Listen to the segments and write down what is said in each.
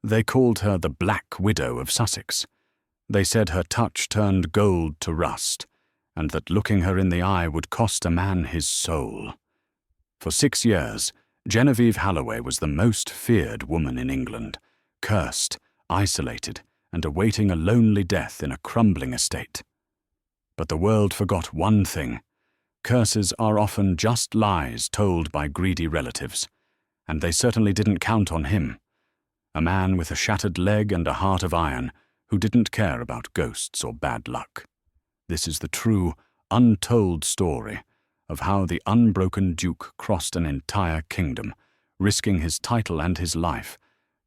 They called her the Black Widow of Sussex. They said her touch turned gold to rust, and that looking her in the eye would cost a man his soul. For 6 years, Genevieve Halloway was the most feared woman in England, cursed, isolated, and awaiting a lonely death in a crumbling estate. But the world forgot one thing. Curses are often just lies told by greedy relatives, and they certainly didn't count on him. A man with a shattered leg and a heart of iron who didn't care about ghosts or bad luck. This is the true, untold story of how the unbroken Duke crossed an entire kingdom, risking his title and his life,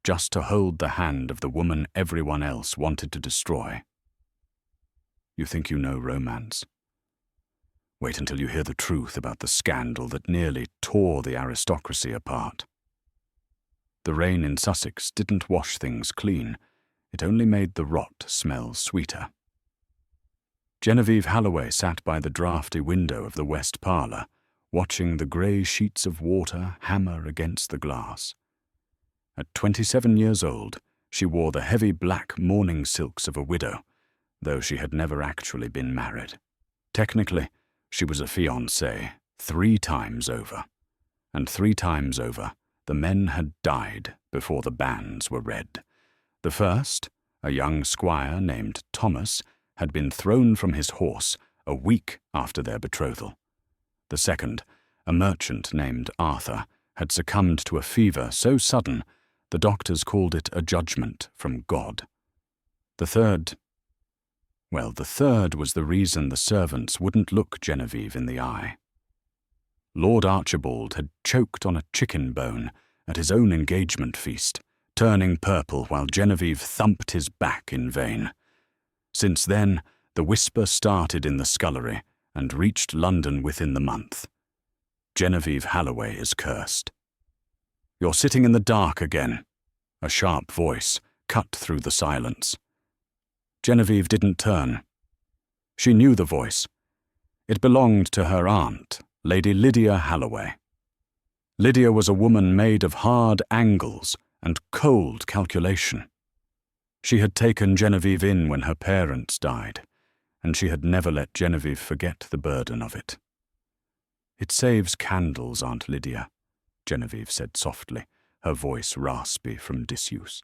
just to hold the hand of the woman everyone else wanted to destroy. You think you know romance? Wait until you hear the truth about the scandal that nearly tore the aristocracy apart. The rain in Sussex didn't wash things clean, it only made the rot smell sweeter. Genevieve Halloway sat by the draughty window of the west parlour, watching the grey sheets of water hammer against the glass. At 27 years old, she wore the heavy black mourning silks of a widow, though she had never actually been married. Technically, she was a fiancée 3 times over, and 3 times over, the men had died before the banns were read. The first, a young squire named Thomas, had been thrown from his horse a week after their betrothal. The second, a merchant named Arthur, had succumbed to a fever so sudden the doctors called it a judgment from God. The third was the reason the servants wouldn't look Genevieve in the eye. Lord Archibald had choked on a chicken bone at his own engagement feast, turning purple while Genevieve thumped his back in vain. Since then, the whisper started in the scullery and reached London within the month. Genevieve Halloway is cursed. You're sitting in the dark again. A sharp voice cut through the silence. Genevieve didn't turn. She knew the voice. It belonged to her aunt, Lady Lydia Halloway. Lydia was a woman made of hard angles and cold calculation. She had taken Genevieve in when her parents died, and she had never let Genevieve forget the burden of it. "It saves candles, Aunt Lydia," Genevieve said softly, her voice raspy from disuse.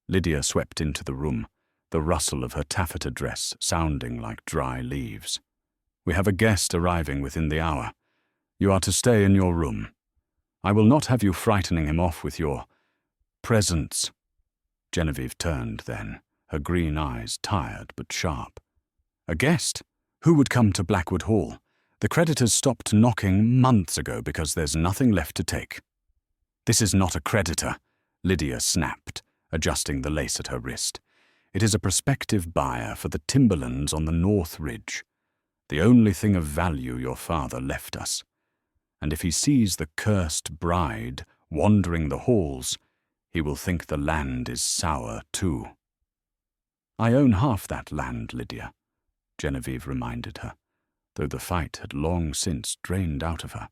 Lydia swept into the room, the rustle of her taffeta dress sounding like dry leaves. "We have a guest arriving within the hour. You are to stay in your room. I will not have you frightening him off with your presence." Genevieve turned then, her green eyes tired but sharp. "A guest? Who would come to Blackwood Hall? The creditors stopped knocking months ago because there's nothing left to take." "This is not a creditor," Lydia snapped, adjusting the lace at her wrist. "It is a prospective buyer for the timberlands on the North Ridge, the only thing of value your father left us. And if he sees the cursed bride wandering the halls, he will think the land is sour too." "I own half that land, Lydia," Genevieve reminded her, though the fight had long since drained out of her.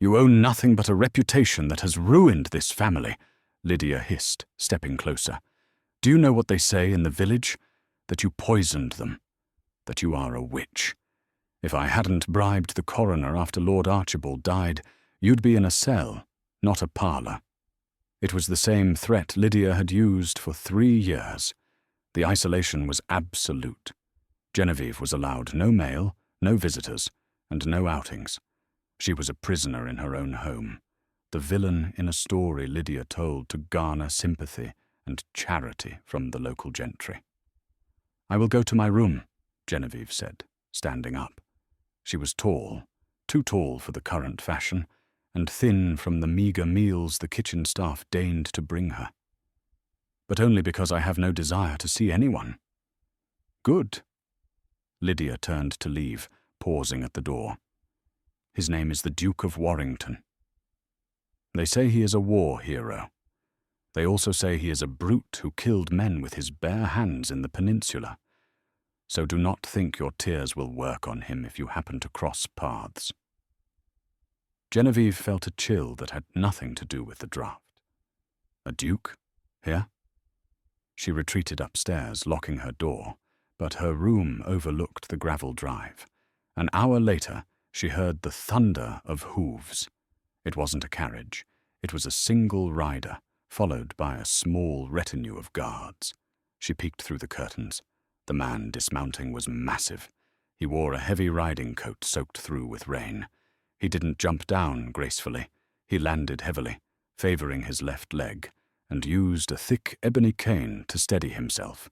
"You own nothing but a reputation that has ruined this family," Lydia hissed, stepping closer. "Do you know what they say in the village? That you poisoned them, that you are a witch. If I hadn't bribed the coroner after Lord Archibald died, you'd be in a cell, not a parlour." It was the same threat Lydia had used for 3 years. The isolation was absolute. Genevieve was allowed no mail, no visitors, and no outings. She was a prisoner in her own home, the villain in a story Lydia told to garner sympathy and charity from the local gentry. "I will go to my room," Genevieve said, standing up. She was tall, too tall for the current fashion, and thin from the meagre meals the kitchen staff deigned to bring her. "But only because I have no desire to see anyone." "Good." Lydia turned to leave, pausing at the door. "His name is the Duke of Warrington. They say he is a war hero. They also say he is a brute who killed men with his bare hands in the peninsula. So do not think your tears will work on him if you happen to cross paths." Genevieve felt a chill that had nothing to do with the draft. A duke? Here? She retreated upstairs, locking her door, but her room overlooked the gravel drive. An hour later, she heard the thunder of hooves. It wasn't a carriage. It was a single rider, followed by a small retinue of guards. She peeked through the curtains. The man dismounting was massive. He wore a heavy riding coat soaked through with rain. He didn't jump down gracefully. He landed heavily, favoring his left leg, and used a thick ebony cane to steady himself.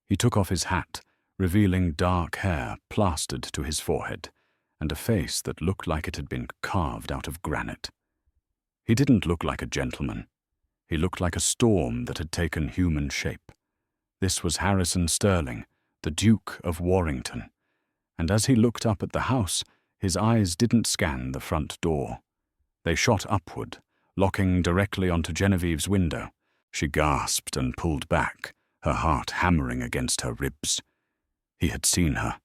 He took off his hat, revealing dark hair plastered to his forehead, and a face that looked like it had been carved out of granite. He didn't look like a gentleman. He looked like a storm that had taken human shape. This was Harrison Sterling, the Duke of Warrington, and as he looked up at the house, his eyes didn't scan the front door. They shot upward, locking directly onto Genevieve's window. She gasped and pulled back, her heart hammering against her ribs. He had seen her,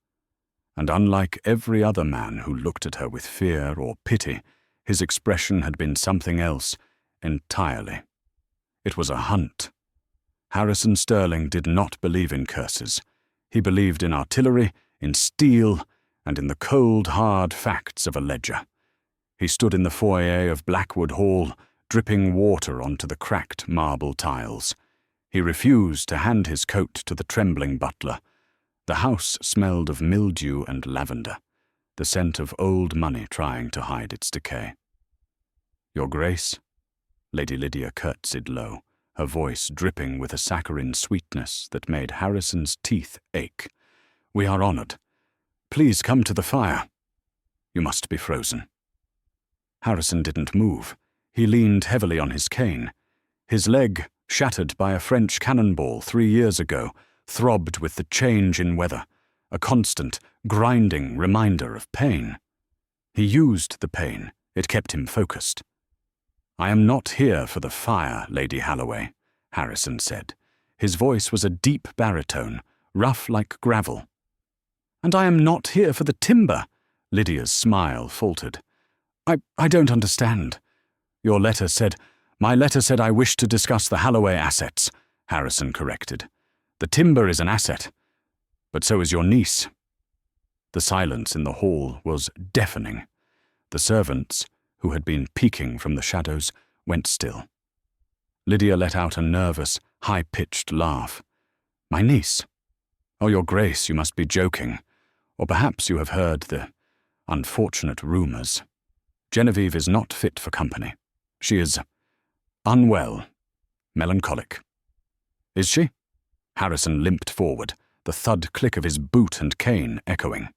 and unlike every other man who looked at her with fear or pity, his expression had been something else entirely. It was a hunt. Harrison Sterling did not believe in curses. He believed in artillery, in steel, and in the cold, hard facts of a ledger. He stood in the foyer of Blackwood Hall, dripping water onto the cracked marble tiles. He refused to hand his coat to the trembling butler. The house smelled of mildew and lavender, the scent of old money trying to hide its decay. "Your Grace," Lady Lydia curtsied low, her voice dripping with a saccharine sweetness that made Harrison's teeth ache. "We are honored. Please come to the fire. You must be frozen." Harrison didn't move. He leaned heavily on his cane. His leg, shattered by a French cannonball 3 years ago, throbbed with the change in weather, a constant, grinding reminder of pain. He used the pain. It kept him focused. "I am not here for the fire, Lady Halloway," Harrison said. His voice was a deep baritone, rough like gravel. "And I am not here for the timber," Lydia's smile faltered. I don't understand." "Your letter said—" "My letter said I wished to discuss the Halloway assets," Harrison corrected. "The timber is an asset, but so is your niece." The silence in the hall was deafening. The servants, who had been peeking from the shadows, went still. Lydia let out a nervous, high-pitched laugh. "My niece? Oh, Your Grace, you must be joking. Or perhaps you have heard the unfortunate rumors. Genevieve is not fit for company. She is unwell, melancholic." "Is she?" Harrison limped forward, the thud click of his boot and cane echoing.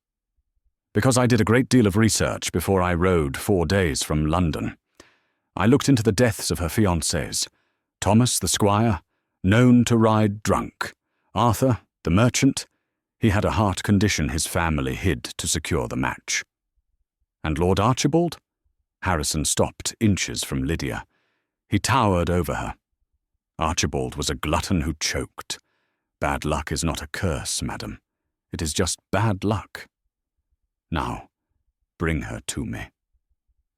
"Because I did a great deal of research before I rode 4 days from London. I looked into the deaths of her fiancés. Thomas, the squire, known to ride drunk. Arthur, the merchant, he had a heart condition his family hid to secure the match." "And Lord Archibald?" Harrison stopped inches from Lydia. He towered over her. "Archibald was a glutton who choked. Bad luck is not a curse, madam. It is just bad luck. Now, bring her to me."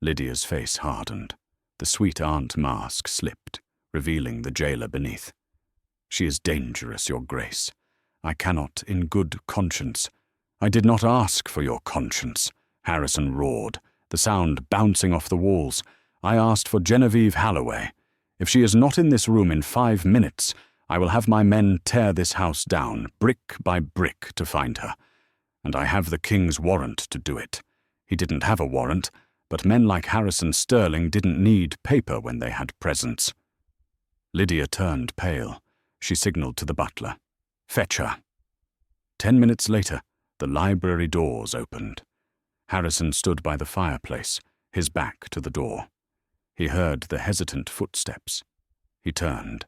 Lydia's face hardened. The sweet aunt mask slipped, revealing the jailer beneath. "She is dangerous, Your Grace. I cannot, in good conscience—" "I did not ask for your conscience," Harrison roared, the sound bouncing off the walls. "I asked for Genevieve Halloway. If she is not in this room in 5 minutes, I will have my men tear this house down, brick by brick, to find her. And I have the king's warrant to do it." He didn't have a warrant, but men like Harrison Sterling didn't need paper when they had presents. Lydia turned pale. She signaled to the butler. "Fetch her." 10 minutes later, the library doors opened. Harrison stood by the fireplace, his back to the door. He heard the hesitant footsteps. He turned.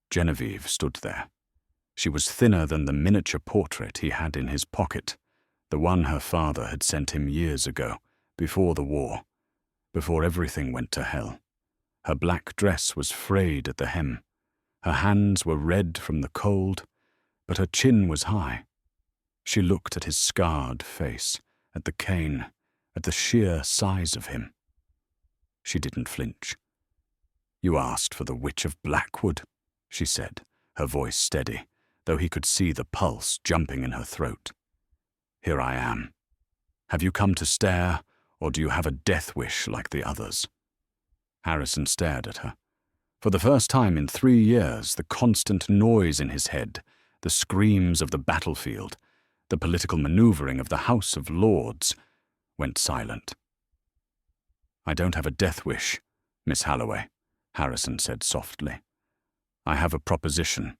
Genevieve stood there. She was thinner than the miniature portrait he had in his pocket, the one her father had sent him years ago, before the war, before everything went to hell. Her black dress was frayed at the hem. Her hands were red from the cold, but her chin was high. She looked at his scarred face, at the cane, at the sheer size of him. She didn't flinch. "You asked for the Witch of Blackwood," she said, her voice steady, though he could see the pulse jumping in her throat. "Here I am. Have you come to stare, or do you have a death wish like the others?" Harrison stared at her. For the first time in 3 years, the constant noise in his head, the screams of the battlefield, the political maneuvering of the House of Lords, went silent. "I don't have a death wish, Miss Halloway," Harrison said softly. "I have a proposition."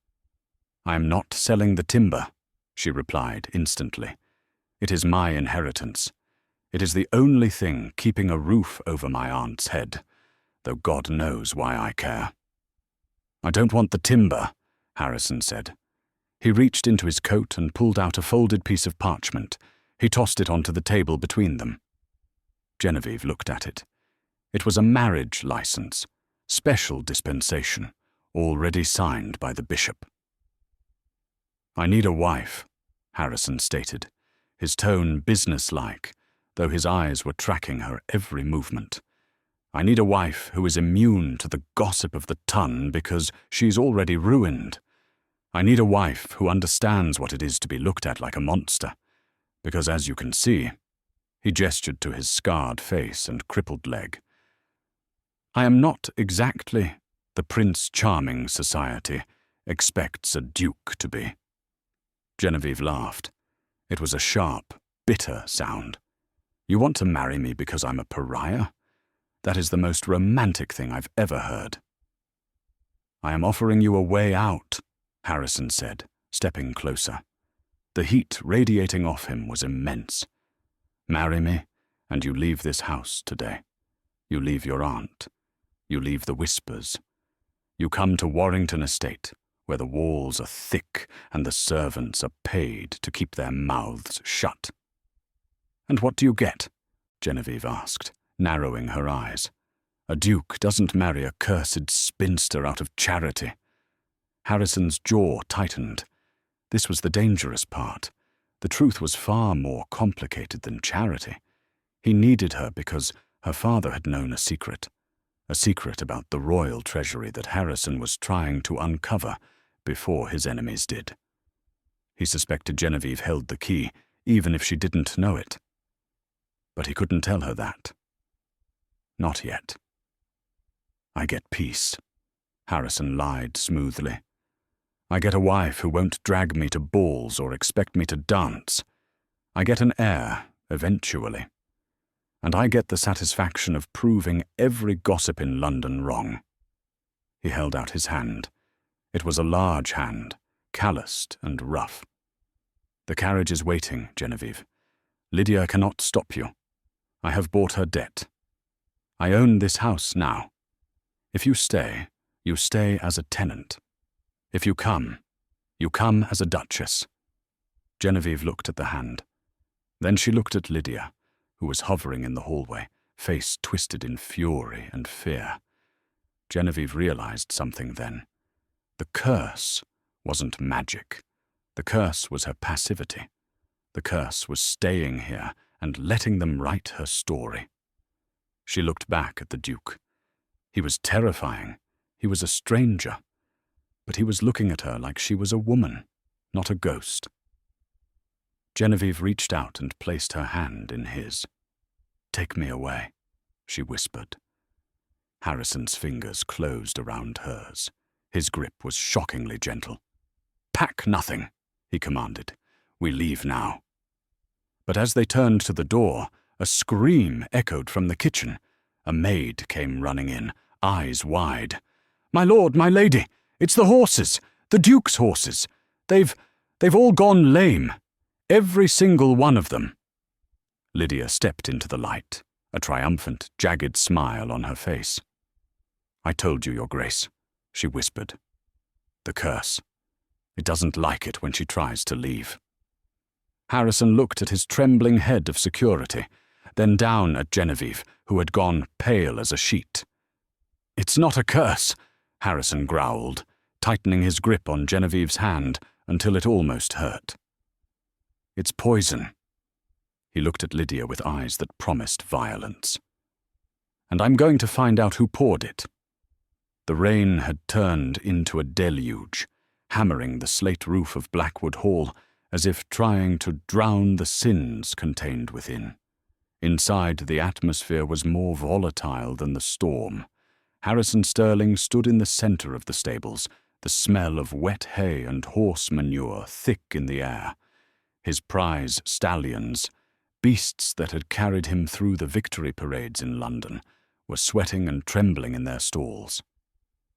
"I am not selling the timber," she replied instantly. "It is my inheritance. It is the only thing keeping a roof over my aunt's head, though God knows why I care." "I don't want the timber," Harrison said. He reached into his coat and pulled out a folded piece of parchment. He tossed it onto the table between them. Genevieve looked at it. It was a marriage license, special dispensation, already signed by the bishop. "I need a wife," Harrison stated, his tone businesslike, though his eyes were tracking her every movement. "I need a wife who is immune to the gossip of the ton because she's already ruined. I need a wife who understands what it is to be looked at like a monster, because as you can see," he gestured to his scarred face and crippled leg, "I am not exactly the Prince Charming society expects a duke to be." Genevieve laughed. It was a sharp, bitter sound. "You want to marry me because I'm a pariah? That is the most romantic thing I've ever heard." "I am offering you a way out," Harrison said, stepping closer. The heat radiating off him was immense. "Marry me, and you leave this house today. You leave your aunt. You leave the whispers. You come to Warrington Estate, where the walls are thick and the servants are paid to keep their mouths shut." "And what do you get?" Genevieve asked, narrowing her eyes. "A duke doesn't marry a cursed spinster out of charity." Harrison's jaw tightened. This was the dangerous part. The truth was far more complicated than charity. He needed her because her father had known a secret about the royal treasury that Harrison was trying to uncover before his enemies did. He suspected Genevieve held the key, even if she didn't know it. But he couldn't tell her that. Not yet. "I get peace," Harrison lied smoothly. "I get a wife who won't drag me to balls or expect me to dance. I get an heir, eventually. And I get the satisfaction of proving every gossip in London wrong." He held out his hand. It was a large hand, calloused and rough. "The carriage is waiting, Genevieve. Lydia cannot stop you. I have bought her debt. I own this house now. If you stay as a tenant. If you come as a duchess." Genevieve looked at the hand. Then she looked at Lydia, who was hovering in the hallway, face twisted in fury and fear. Genevieve realized something then. The curse wasn't magic. The curse was her passivity. The curse was staying here and letting them write her story. She looked back at the Duke. He was terrifying. He was a stranger. But he was looking at her like she was a woman, not a ghost. Genevieve reached out and placed her hand in his. "Take me away," she whispered. Harrison's fingers closed around hers. His grip was shockingly gentle. "Pack nothing," he commanded. "We leave now." But as they turned to the door, a scream echoed from the kitchen. A maid came running in, eyes wide. "My lord, my lady, it's the horses, the Duke's horses. They've all gone lame. Every single one of them." Lydia stepped into the light, a triumphant, jagged smile on her face. "I told you, Your Grace," she whispered. "The curse. It doesn't like it when she tries to leave." Harrison looked at his trembling head of security, then down at Genevieve, who had gone pale as a sheet. "It's not a curse," Harrison growled, tightening his grip on Genevieve's hand until it almost hurt. "It's poison." He looked at Lydia with eyes that promised violence. "And I'm going to find out who poured it." The rain had turned into a deluge, hammering the slate roof of Blackwood Hall as if trying to drown the sins contained within. Inside, the atmosphere was more volatile than the storm. Harrison Sterling stood in the center of the stables, the smell of wet hay and horse manure thick in the air. His prize stallions, beasts that had carried him through the victory parades in London, were sweating and trembling in their stalls.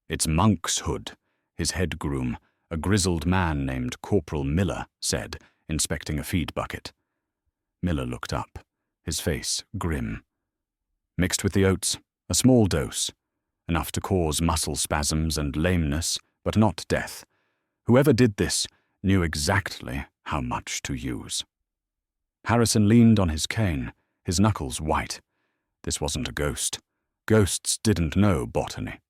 "It's Monk's Hood," his head groom, a grizzled man named Corporal Miller, said, inspecting a feed bucket. Miller looked up, his face grim. "Mixed with the oats, a small dose, enough to cause muscle spasms and lameness, but not death. Whoever did this knew exactly how much to use." Harrison leaned on his cane, his knuckles white. This wasn't a ghost. Ghosts didn't know botany.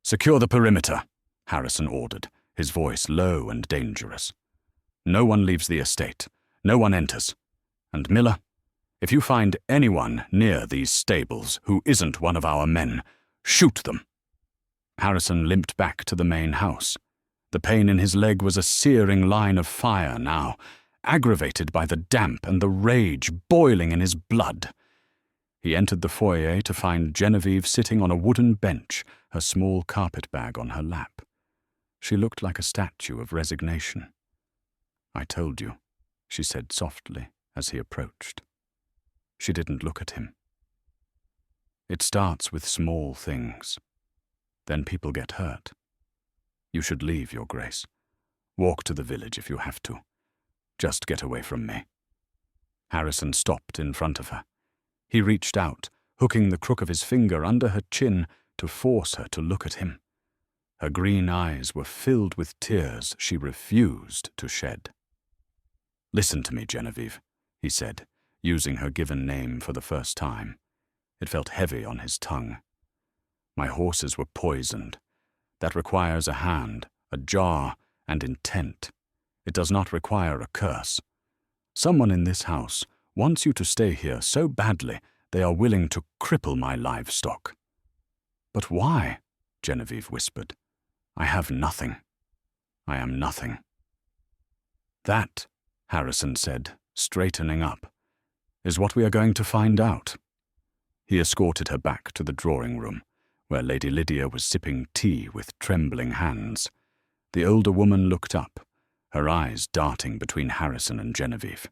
"Secure the perimeter," Harrison ordered, his voice low and dangerous. "No one leaves the estate. No one enters. And Miller, if you find anyone near these stables who isn't one of our men, shoot them." Harrison limped back to the main house. The pain in his leg was a searing line of fire now, aggravated by the damp and the rage boiling in his blood. He entered the foyer to find Genevieve sitting on a wooden bench, her small carpet bag on her lap. She looked like a statue of resignation. "I told you," she said softly as he approached. She didn't look at him. "It starts with small things. Then people get hurt. You should leave, Your Grace. Walk to the village if you have to. Just get away from me." Harrison stopped in front of her. He reached out, hooking the crook of his finger under her chin to force her to look at him. Her green eyes were filled with tears she refused to shed. "Listen to me, Genevieve," he said, using her given name for the first time. It felt heavy on his tongue. "My horses were poisoned. That requires a hand, a jar, and intent. It does not require a curse. Someone in this house wants you to stay here so badly they are willing to cripple my livestock." "But why?" Genevieve whispered. "I have nothing. I am nothing." "That," Harrison said, straightening up, "is what we are going to find out." He escorted her back to the drawing room, where Lady Lydia was sipping tea with trembling hands. The older woman looked up, her eyes darting between Harrison and Genevieve.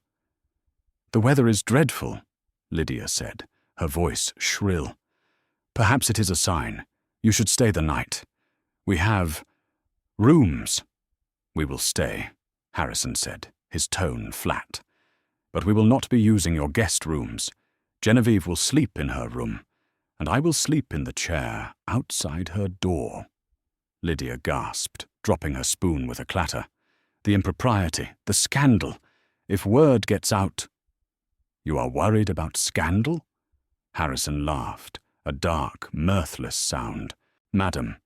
"The weather is dreadful," Lydia said, her voice shrill. "Perhaps it is a sign. You should stay the night. We have rooms." "We will stay," Harrison said, his tone flat. "But we will not be using your guest rooms. Genevieve will sleep in her room, and I will sleep in the chair outside her door." Lydia gasped, dropping her spoon with a clatter. "The impropriety, the scandal. If word gets out—" "You are worried about scandal?" Harrison laughed, a dark, mirthless sound. "Madam,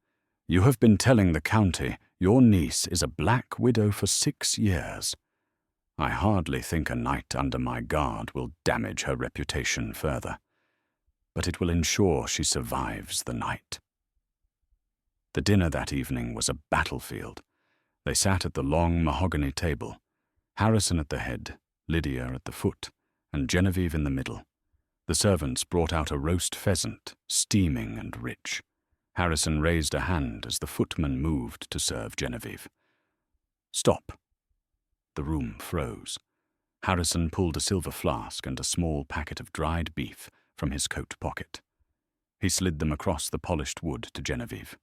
you have been telling the county your niece is a black widow for 6 years. I hardly think a night under my guard will damage her reputation further, but it will ensure she survives the night." The dinner that evening was a battlefield. They sat at the long mahogany table, Harrison at the head, Lydia at the foot, and Genevieve in the middle. The servants brought out a roast pheasant, steaming and rich. Harrison raised a hand as the footman moved to serve Genevieve. "Stop." The room froze. Harrison pulled a silver flask and a small packet of dried beef from his coat pocket. He slid them across the polished wood to Genevieve.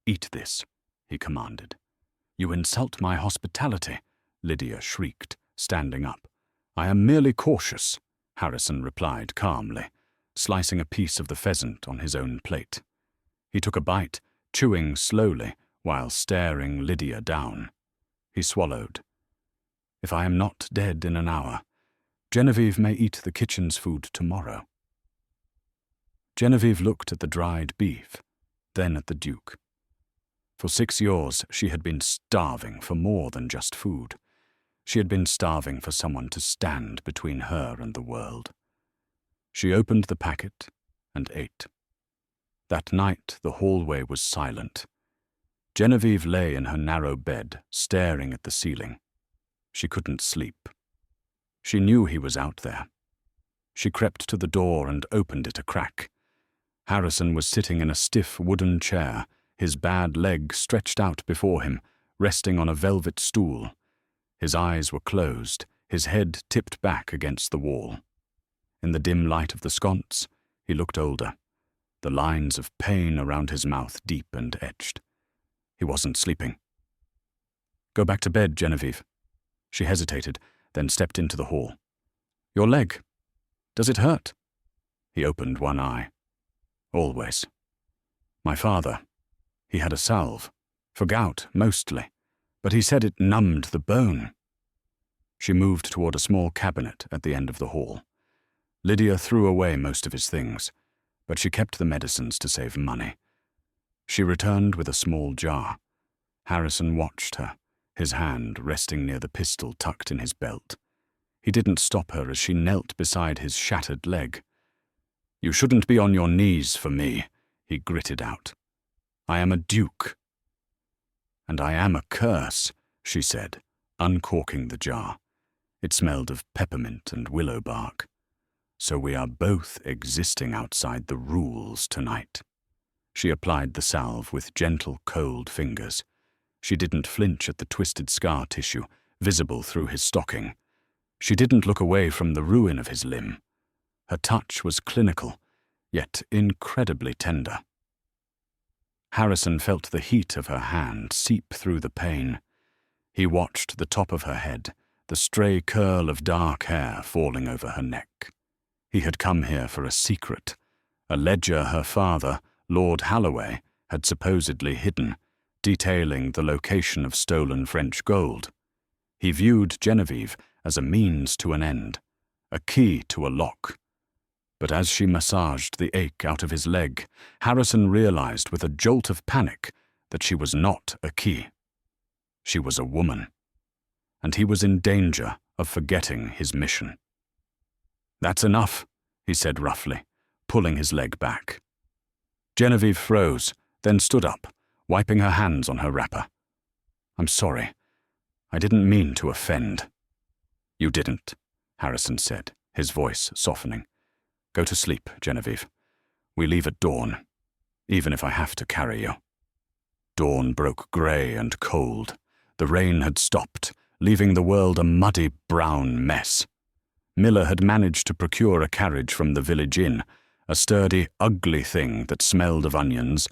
"Eat this," he commanded. "You insult my hospitality," Lydia shrieked, standing up. "I am merely cautious," Harrison replied calmly, slicing a piece of the pheasant on his own plate. He took a bite, chewing slowly while staring Lydia down. He swallowed. "If I am not dead in an hour, Genevieve may eat the kitchen's food tomorrow." Genevieve looked at the dried beef, then at the Duke. For 6 years she had been starving for more than just food. She had been starving for someone to stand between her and the world. She opened the packet and ate. That night the hallway was silent. Genevieve lay in her narrow bed, staring at the ceiling. She couldn't sleep. She knew he was out there. She crept to the door and opened it a crack. Harrison was sitting in a stiff wooden chair, his bad leg stretched out before him, resting on a velvet stool. His eyes were closed, his head tipped back against the wall. In the dim light of the sconce, he looked older, the lines of pain around his mouth deep and etched. He wasn't sleeping. "Go back to bed, Genevieve." She hesitated, then stepped into the hall. "Your leg. Does it hurt?" He opened one eye. "Always. My father, he had a salve, for gout mostly, but he said it numbed the bone." She moved toward a small cabinet at the end of the hall. Lydia threw away most of his things, but she kept the medicines to save money. She returned with a small jar. Harrison watched her, his hand resting near the pistol tucked in his belt. He didn't stop her as she knelt beside his shattered leg. "You shouldn't be on your knees for me," he gritted out. "I am a duke." "And I am a curse," she said, uncorking the jar. It smelled of peppermint and willow bark. "So we are both existing outside the rules tonight." She applied the salve with gentle, cold fingers. She didn't flinch at the twisted scar tissue, visible through his stocking. She didn't look away from the ruin of his limb. Her touch was clinical, yet incredibly tender. Harrison felt the heat of her hand seep through the pain. He watched the top of her head, the stray curl of dark hair falling over her neck. He had come here for a secret, a ledger her father, Lord Halloway, had supposedly hidden, detailing the location of stolen French gold. He viewed Genevieve as a means to an end, a key to a lock. But as she massaged the ache out of his leg, Harrison realized with a jolt of panic that she was not a key. She was a woman, and he was in danger of forgetting his mission. "That's enough," he said roughly, pulling his leg back. Genevieve froze, then stood up, wiping her hands on her wrapper. "I'm sorry. I didn't mean to offend." "You didn't," Harrison said, his voice softening. "Go to sleep, Genevieve. We leave at dawn, even if I have to carry you." Dawn broke grey and cold. The rain had stopped, leaving the world a muddy brown mess. Miller had managed to procure a carriage from the village inn, a sturdy, ugly thing that smelled of onions,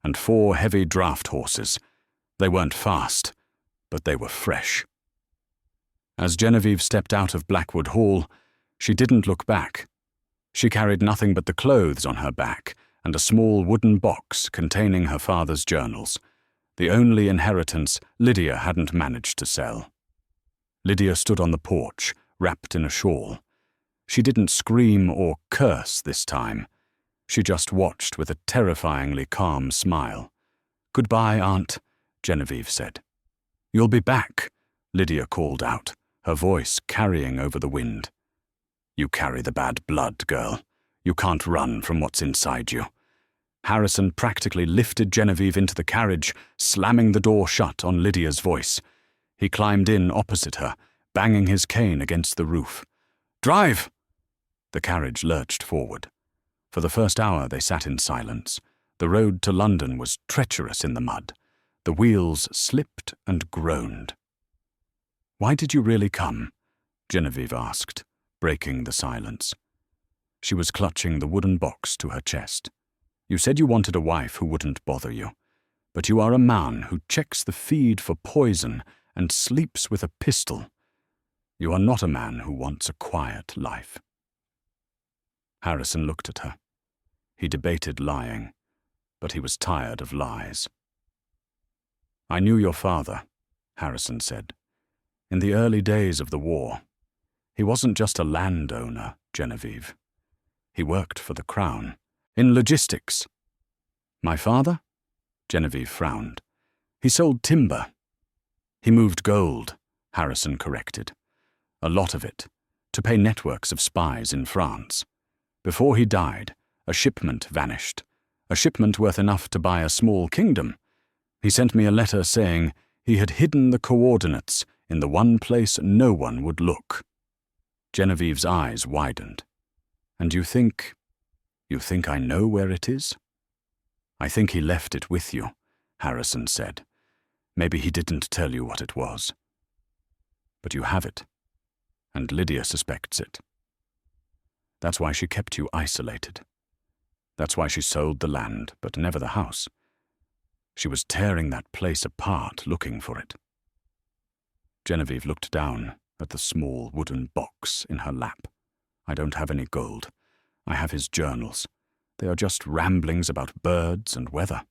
and 4 heavy draft horses. They weren't fast, but they were fresh. As Genevieve stepped out of Blackwood Hall, she didn't look back. She carried nothing but the clothes on her back and a small wooden box containing her father's journals, the only inheritance Lydia hadn't managed to sell. Lydia stood on the porch, wrapped in a shawl. She didn't scream or curse this time. She just watched with a terrifyingly calm smile. "Goodbye, Aunt," Genevieve said. "You'll be back," Lydia called out, her voice carrying over the wind. "You carry the bad blood, girl. You can't run from what's inside you." Harrison practically lifted Genevieve into the carriage, slamming the door shut on Lydia's voice. He climbed in opposite her, banging his cane against the roof. "Drive!" The carriage lurched forward. For the first hour they sat in silence. The road to London was treacherous in the mud. The wheels slipped and groaned. "Why did you really come?" Genevieve asked, breaking the silence. She was clutching the wooden box to her chest. "You said you wanted a wife who wouldn't bother you, but you are a man who checks the feed for poison and sleeps with a pistol. You are not a man who wants a quiet life." Harrison looked at her. He debated lying, but he was tired of lies. "I knew your father," Harrison said, "in the early days of the war. He wasn't just a landowner, Genevieve. He worked for the Crown, in logistics." "My father?" Genevieve frowned. "He sold timber." "He moved gold," Harrison corrected. "A lot of it, to pay networks of spies in France. Before he died, a shipment vanished, a shipment worth enough to buy a small kingdom. He sent me a letter saying he had hidden the coordinates in the one place no one would look." Genevieve's eyes widened. "And you think I know where it is?" "I think he left it with you," Harrison said. "Maybe he didn't tell you what it was. But you have it, and Lydia suspects it. That's why she kept you isolated. That's why she sold the land, but never the house. She was tearing that place apart, looking for it." Genevieve looked down at the small wooden box in her lap. "I don't have any gold. I have his journals. They are just ramblings about birds and weather."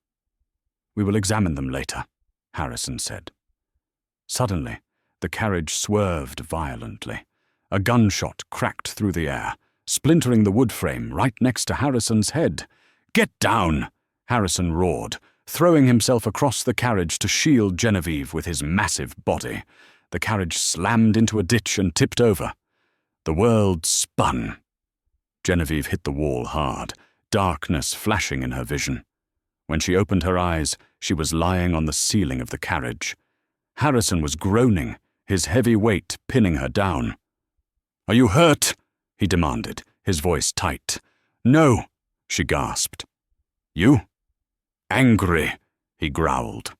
"We will examine them later," Harrison said. Suddenly, the carriage swerved violently. A gunshot cracked through the air, splintering the wood frame right next to Harrison's head. "Get down!" Harrison roared, throwing himself across the carriage to shield Genevieve with his massive body. The carriage slammed into a ditch and tipped over. The world spun. Genevieve hit the wall hard, darkness flashing in her vision. When she opened her eyes, she was lying on the ceiling of the carriage. Harrison was groaning, his heavy weight pinning her down. "Are you hurt?" he demanded, his voice tight. "No," she gasped. "You?" "Angry," he growled.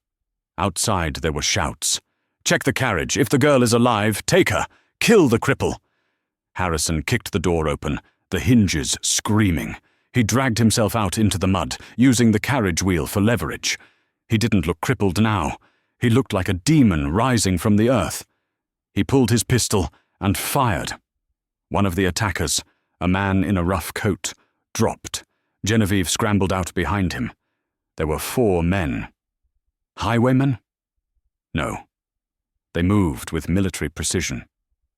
Outside there were shouts. "Check the carriage. If the girl is alive, take her. Kill the cripple." Harrison kicked the door open, the hinges screaming. He dragged himself out into the mud, using the carriage wheel for leverage. He didn't look crippled now. He looked like a demon rising from the earth. He pulled his pistol and fired. One of the attackers, a man in a rough coat, dropped. Genevieve scrambled out behind him. There were 4 men. Highwaymen? No. They moved with military precision.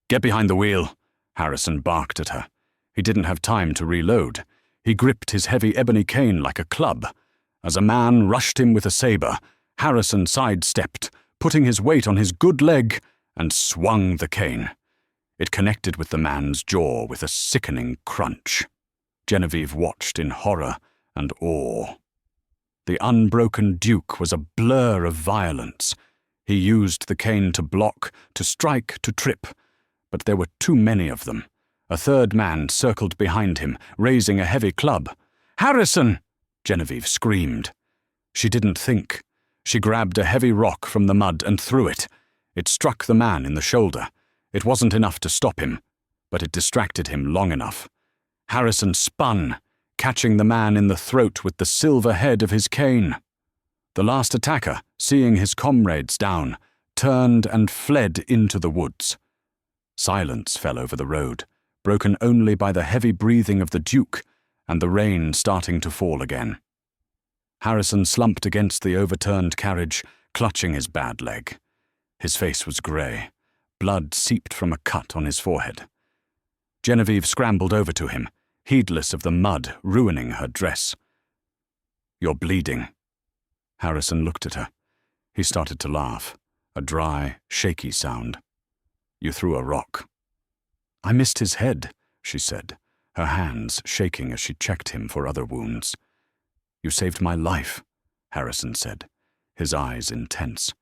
"Get behind the wheel," Harrison barked at her. He didn't have time to reload. He gripped his heavy ebony cane like a club. As a man rushed him with a saber, Harrison sidestepped, putting his weight on his good leg, and swung the cane. It connected with the man's jaw with a sickening crunch. Genevieve watched in horror and awe. The unbroken Duke was a blur of violence. He used the cane to block, to strike, to trip. But there were too many of them. A third man circled behind him, raising a heavy club. "Harrison!" Genevieve screamed. She didn't think. She grabbed a heavy rock from the mud and threw it. It struck the man in the shoulder. It wasn't enough to stop him, but it distracted him long enough. Harrison spun, catching the man in the throat with the silver head of his cane. The last attacker, seeing his comrades down, turned and fled into the woods. Silence fell over the road, broken only by the heavy breathing of the Duke and the rain starting to fall again. Harrison slumped against the overturned carriage, clutching his bad leg. His face was grey. Blood seeped from a cut on his forehead. Genevieve scrambled over to him, heedless of the mud ruining her dress. "You're bleeding." Harrison looked at her. He started to laugh, a dry, shaky sound. "You threw a rock." "I missed his head," she said, her hands shaking as she checked him for other wounds. "You saved my life," Harrison said, his eyes intense.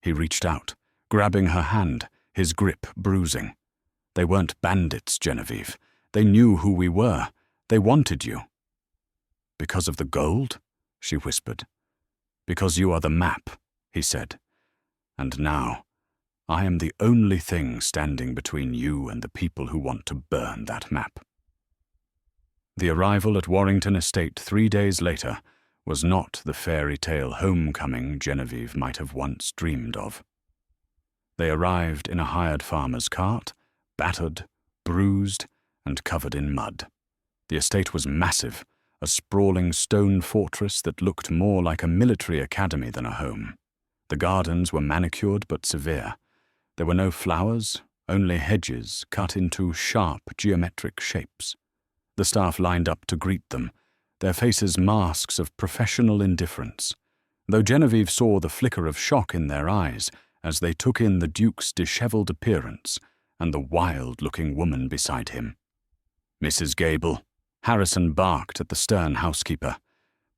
He reached out, grabbing her hand, his grip bruising. "They weren't bandits, Genevieve. They knew who we were. They wanted you." "Because of the gold?" she whispered. "Because you are the map," he said. "And now, I am the only thing standing between you and the people who want to burn that map." The arrival at Warrington Estate 3 days later was not the fairy tale homecoming Genevieve might have once dreamed of. They arrived in a hired farmer's cart, battered, bruised, and covered in mud. The estate was massive, a sprawling stone fortress that looked more like a military academy than a home. The gardens were manicured but severe. There were no flowers, only hedges cut into sharp geometric shapes. The staff lined up to greet them, their faces masks of professional indifference, though Genevieve saw the flicker of shock in their eyes as they took in the Duke's dishevelled appearance and the wild-looking woman beside him. "Mrs. Gable," Harrison barked at the stern housekeeper.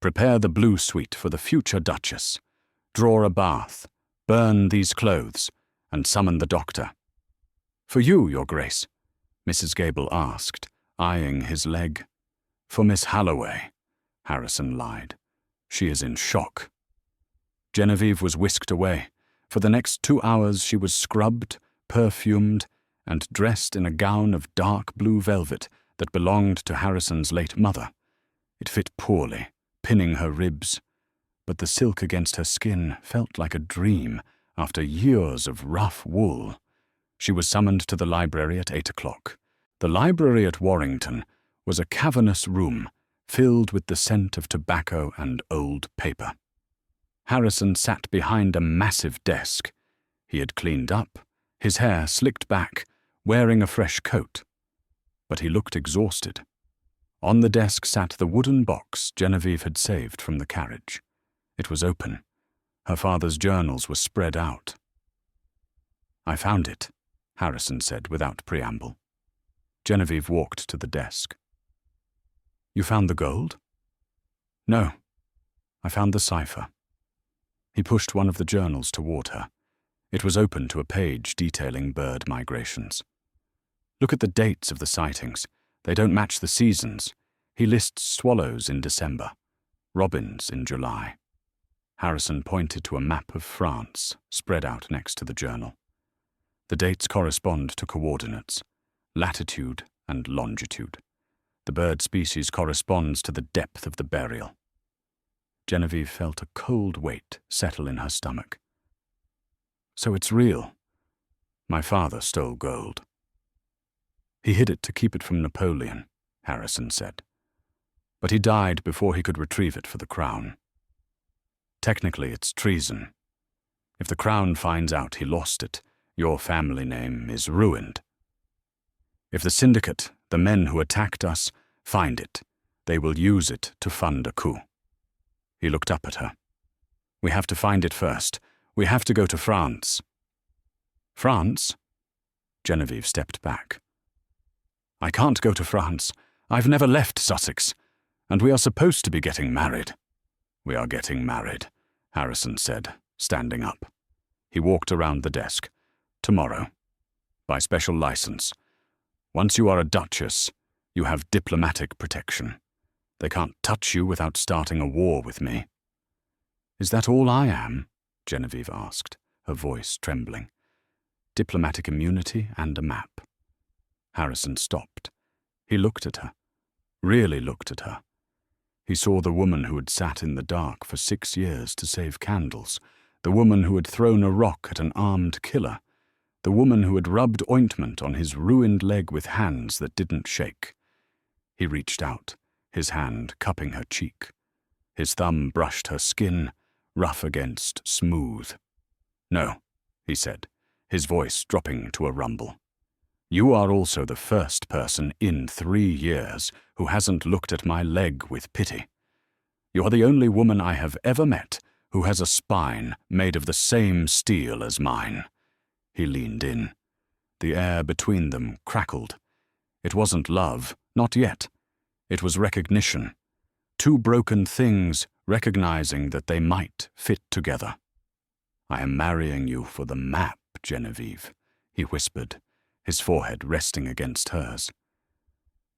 Prepare the blue suite for the future Duchess. Draw a bath, burn these clothes, and summon the doctor." "For you, Your Grace?" Mrs. Gable asked, eyeing his leg. "For Miss Halloway," Harrison lied. "She is in shock." Genevieve was whisked away. For the next 2 hours she was scrubbed, perfumed, and dressed in a gown of dark blue velvet that belonged to Harrison's late mother. It fit poorly, pinning her ribs, but the silk against her skin felt like a dream after years of rough wool. She was summoned to the library at 8 o'clock. The library at Warrington was a cavernous room filled with the scent of tobacco and old paper. Harrison sat behind a massive desk. He had cleaned up, his hair slicked back, wearing a fresh coat. But he looked exhausted. On the desk sat the wooden box Genevieve had saved from the carriage. It was open. Her father's journals were spread out. "I found it," Harrison said without preamble. Genevieve walked to the desk. "You found the gold?" "No. I found the cipher." He pushed one of the journals toward her. It was open to a page detailing bird migrations. "Look at the dates of the sightings. They don't match the seasons. He lists swallows in December, robins in July." Harrison pointed to a map of France spread out next to the journal. The dates correspond to coordinates, latitude and longitude. The bird species corresponds to the depth of the burial. Genevieve felt a cold weight settle in her stomach. "So it's real. My father stole gold." "He hid it to keep it from Napoleon," Harrison said. "But he died before he could retrieve it for the crown. Technically, it's treason. If the crown finds out he lost it, your family name is ruined. If the syndicate, the men who attacked us, find it, they will use it to fund a coup." He looked up at her. "We have to find it first. We have to go to France." "France?" Genevieve stepped back. "I can't go to France. I've never left Sussex. And we are supposed to be getting married." "We are getting married," Harrison said, standing up. He walked around the desk. "Tomorrow. By special license. Once you are a duchess, you have diplomatic protection. They can't touch you without starting a war with me." "Is that all I am?" Genevieve asked, her voice trembling. "Diplomatic immunity and a map." Harrison stopped. He looked at her, really looked at her. He saw the woman who had sat in the dark for 6 years to save candles, the woman who had thrown a rock at an armed killer, the woman who had rubbed ointment on his ruined leg with hands that didn't shake. He reached out, his hand cupping her cheek. His thumb brushed her skin, rough against smooth. "No," he said, his voice dropping to a rumble. "You are also the first person in 3 years who hasn't looked at my leg with pity. You are the only woman I have ever met who has a spine made of the same steel as mine." He leaned in. The air between them crackled. It wasn't love, not yet. It was recognition. 2 broken things recognizing that they might fit together. "I am marrying you for the map, Genevieve," he whispered, his forehead resting against hers.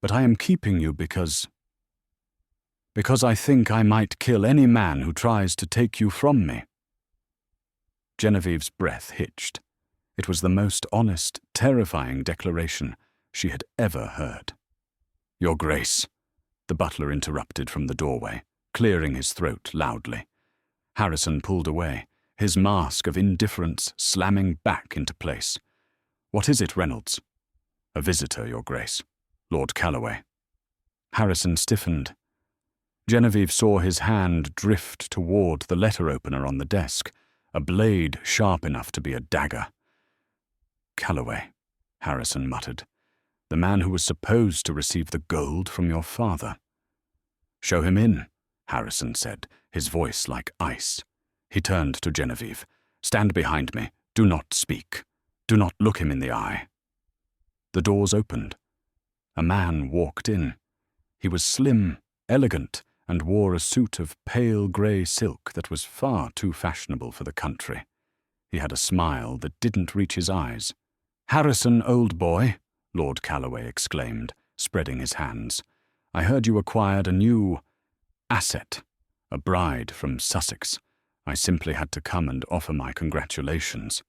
"But I am keeping you because I think I might kill any man who tries to take you from me." Genevieve's breath hitched. It was the most honest, terrifying declaration she had ever heard. "Your Grace," the butler interrupted from the doorway, clearing his throat loudly. Harrison pulled away, his mask of indifference slamming back into place. "What is it, Reynolds?" "A visitor, Your Grace. Lord Calloway." Harrison stiffened. Genevieve saw his hand drift toward the letter opener on the desk, a blade sharp enough to be a dagger. "Calloway," Harrison muttered. "The man who was supposed to receive the gold from your father." "Show him in," Harrison said, his voice like ice. He turned to Genevieve. "Stand behind me. Do not speak. Do not look him in the eye." The doors opened. A man walked in. He was slim, elegant, and wore a suit of pale grey silk that was far too fashionable for the country. He had a smile that didn't reach his eyes. "Harrison, old boy," Lord Calloway exclaimed, spreading his hands. "I heard you acquired a new asset, a bride from Sussex. I simply had to come and offer my congratulations."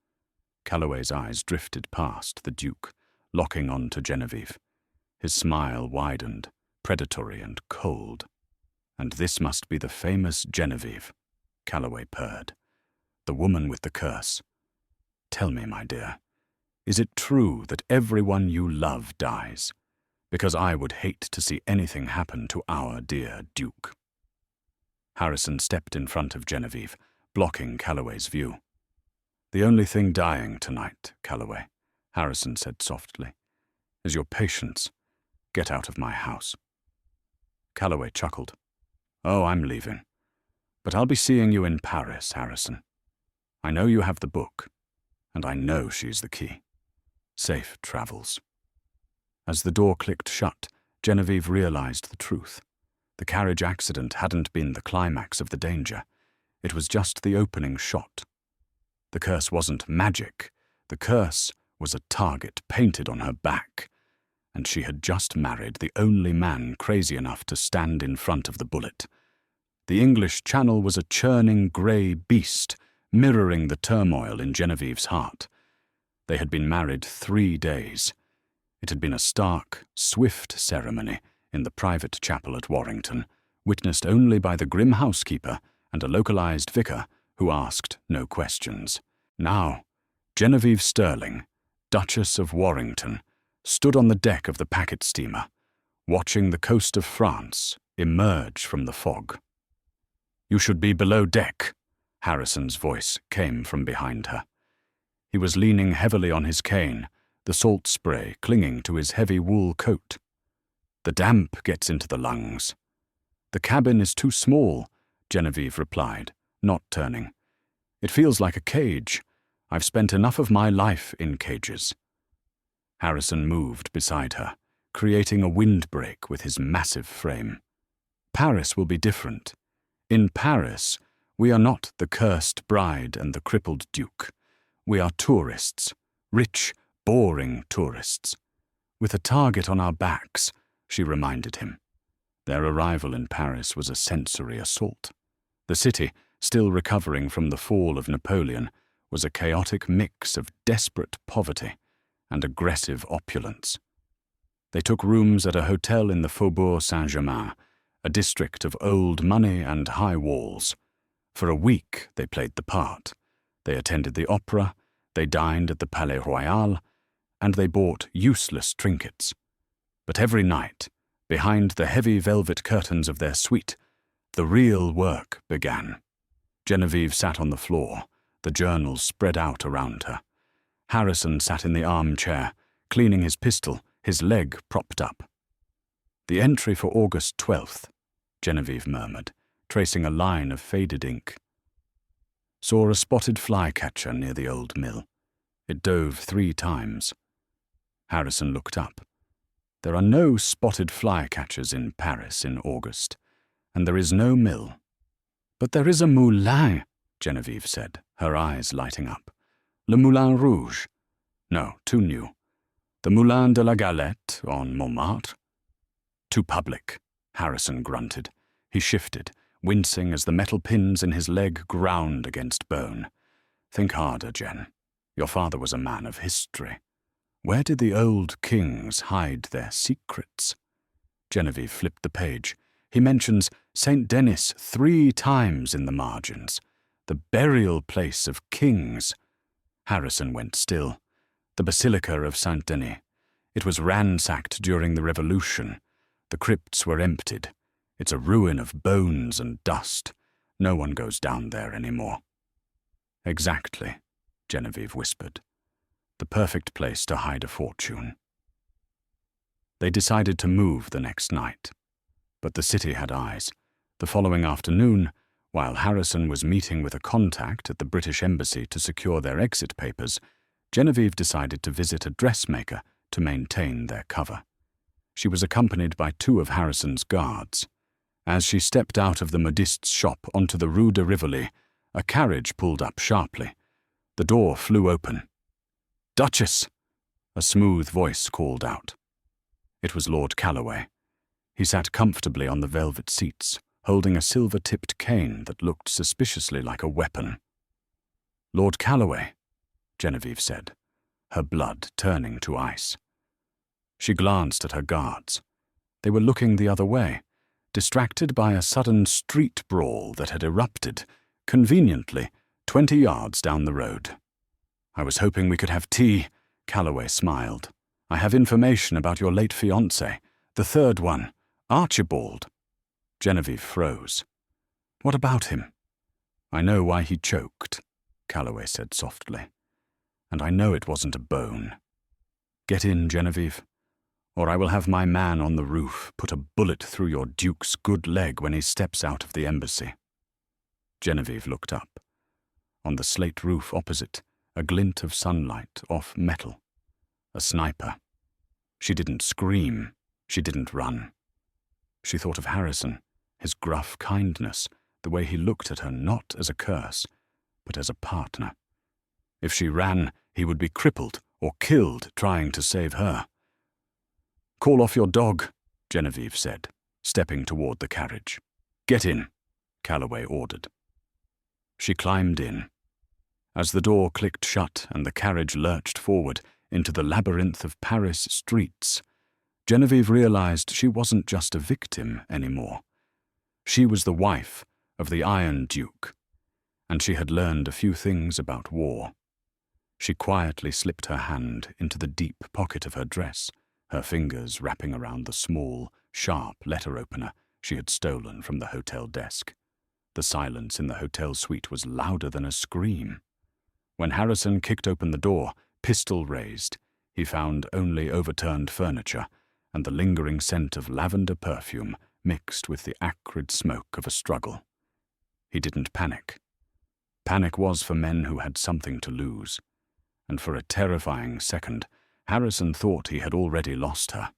Calloway's eyes drifted past the Duke, locking on to Genevieve. His smile widened, predatory and cold. "And this must be the famous Genevieve," Calloway purred. "The woman with the curse. Tell me, my dear, is it true that everyone you love dies? Because I would hate to see anything happen to our dear Duke." Harrison stepped in front of Genevieve, blocking Calloway's view. "The only thing dying tonight, Calloway," Harrison said softly, "is your patience. Get out of my house." Calloway chuckled. "Oh, I'm leaving. But I'll be seeing you in Paris, Harrison. I know you have the book, and I know she's the key. Safe travels." As the door clicked shut, Genevieve realized the truth. The carriage accident hadn't been the climax of the danger. It was just the opening shot. The curse wasn't magic. The curse was a target painted on her back, and she had just married the only man crazy enough to stand in front of the bullet. The English Channel was a churning grey beast, mirroring the turmoil in Genevieve's heart. They had been married 3 days. It had been a stark, swift ceremony in the private chapel at Warrington, witnessed only by the grim housekeeper and a localized vicar who asked no questions. Now, Genevieve Sterling, Duchess of Warrington, stood on the deck of the packet steamer, watching the coast of France emerge from the fog. "You should be below deck," Harrison's voice came from behind her. He was leaning heavily on his cane, the salt spray clinging to his heavy wool coat. "The damp gets into the lungs." "The cabin is too small," Genevieve replied, not turning. "It feels like a cage. I've spent enough of my life in cages." Harrison moved beside her, creating a windbreak with his massive frame. "Paris will be different. In Paris, we are not the cursed bride and the crippled duke. We are tourists, rich, boring tourists. With a target on our backs," she reminded him. Their arrival in Paris was a sensory assault. The city, still recovering from the fall of Napoleon, was a chaotic mix of desperate poverty and aggressive opulence. They took rooms at a hotel in the Faubourg Saint-Germain, a district of old money and high walls. For a week they played the part. They attended the opera, they dined at the Palais Royal, and they bought useless trinkets. But every night, behind the heavy velvet curtains of their suite, the real work began. Genevieve sat on the floor, the journals spread out around her. Harrison sat in the armchair, cleaning his pistol, his leg propped up. "The entry for August 12th, Genevieve murmured, tracing a line of faded ink. "Saw a spotted flycatcher near the old mill. It dove 3 times. Harrison looked up. "There are no spotted flycatchers in Paris in August, and there is no mill." "But there is a moulin," Genevieve said, her eyes lighting up. "Le Moulin Rouge." "No, too new." "The Moulin de la Galette on Montmartre." "Too public," Harrison grunted. He shifted, wincing as the metal pins in his leg ground against bone. "Think harder, Jen. Your father was a man of history. Where did the old kings hide their secrets?" Genevieve flipped the page. "He mentions St. Denis 3 times in the margins. The burial place of kings." Harrison went still. "The Basilica of St. Denis. It was ransacked during the Revolution. The crypts were emptied. It's a ruin of bones and dust. No one goes down there anymore." "Exactly," Genevieve whispered. "The perfect place to hide a fortune." They decided to move the next night. But the city had eyes. The following afternoon, while Harrison was meeting with a contact at the British Embassy to secure their exit papers, Genevieve decided to visit a dressmaker to maintain their cover. She was accompanied by 2 of Harrison's guards. As she stepped out of the modist's shop onto the Rue de Rivoli, a carriage pulled up sharply. The door flew open. "Duchess!" a smooth voice called out. It was Lord Calloway. He sat comfortably on the velvet seats, holding a silver-tipped cane that looked suspiciously like a weapon. "Lord Calloway," Genevieve said, her blood turning to ice. She glanced at her guards. They were looking the other way, distracted by a sudden street brawl that had erupted, conveniently, 20 yards down the road. "I was hoping we could have tea," Calloway smiled. "I have information about your late fiancé, the third one, Archibald." Genevieve froze. "What about him?" "I know why he choked," Calloway said softly. "And I know it wasn't a bone. Get in, Genevieve, or I will have my man on the roof put a bullet through your duke's good leg when he steps out of the embassy." Genevieve looked up. On the slate roof opposite, a glint of sunlight off metal. A sniper. She didn't scream. She didn't run. She thought of Harrison, his gruff kindness, the way he looked at her not as a curse, but as a partner. If she ran, he would be crippled or killed trying to save her. "Call off your dog," Genevieve said, stepping toward the carriage. "Get in," Calloway ordered. She climbed in. As the door clicked shut and the carriage lurched forward into the labyrinth of Paris streets, Genevieve realized she wasn't just a victim anymore. She was the wife of the Iron Duke, and she had learned a few things about war. She quietly slipped her hand into the deep pocket of her dress, her fingers wrapping around the small, sharp letter opener she had stolen from the hotel desk. The silence in the hotel suite was louder than a scream. When Harrison kicked open the door, pistol raised, he found only overturned furniture and the lingering scent of lavender perfume mixed with the acrid smoke of a struggle. He didn't panic. Panic was for men who had something to lose, and for a terrifying second, Harrison thought he had already lost her.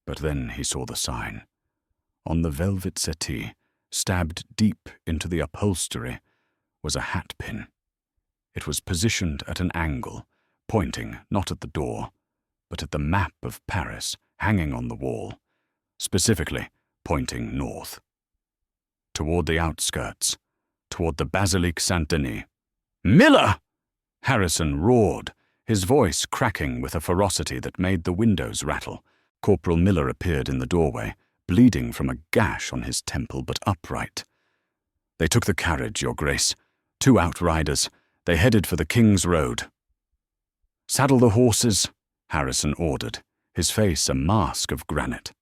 But then he saw the sign. On the velvet settee, stabbed deep into the upholstery, was a hatpin. It was positioned at an angle, pointing not at the door, but at the map of Paris hanging on the wall, specifically pointing north. Toward the outskirts, toward the Basilique Saint-Denis. "Miller!" Harrison roared, his voice cracking with a ferocity that made the windows rattle. Corporal Miller appeared in the doorway, bleeding from a gash on his temple but upright. "They took the carriage, Your Grace. 2 outriders. They headed for the King's Road." "Saddle the horses," Harrison ordered, his face a mask of granite.